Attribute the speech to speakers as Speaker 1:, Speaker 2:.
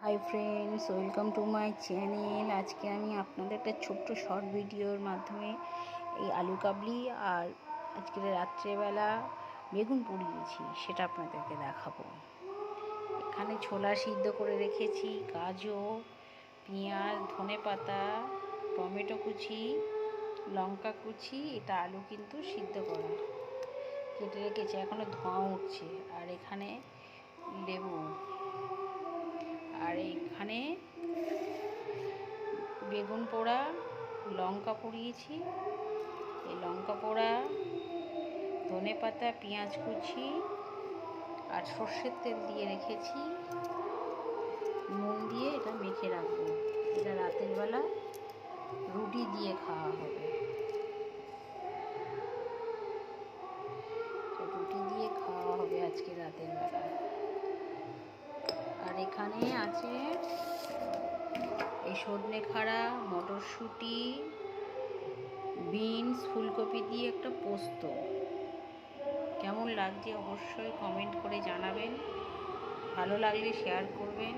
Speaker 1: Hi friends, welcome to my channel. আজকে আমি আপনাদের একটা ছোট্ট শর্ট ভিডিওর মাধ্যমে এই আলু কাবলি আর আজকে রাত্রেবেলা বেগুন পুড়িয়েছি সেটা আপনাদেরকে দেখাবো। এখানে ছোলা সিদ্ধ করে রেখেছি, গাজর, পেঁয়াজ, ধনেপাতা, টমেটো কুচি, লঙ্কা কুচি, এটা আলু কিন্তু সিদ্ধ করা কেটে রেখেছি, এখনও ধোঁয়া উঠছে। আর এখানে লেবু, আর এইখানে বেগুন পোড়া, লঙ্কা পুড়িয়েছি, এই লঙ্কা পোড়া, ধনেপাতা, পেঁয়াজ কুচি আর সর্ষের তেল দিয়ে রেখেছি, নুন দিয়ে এটা মেখে রাখবো। এটা রাতের বেলা রুটি দিয়ে খাওয়া হবে, রুটি দিয়ে খাওয়া হবে আজকে রাতের বেলা। আর এখানে আছে এই সজনে খাড়া, মটরশুঁটি, বিনস, ফুলকপি দিয়ে একটা পোস্ত। কেমন লাগছে অবশ্যই কমেন্ট করে জানাবেন, ভালো লাগলে শেয়ার করবেন।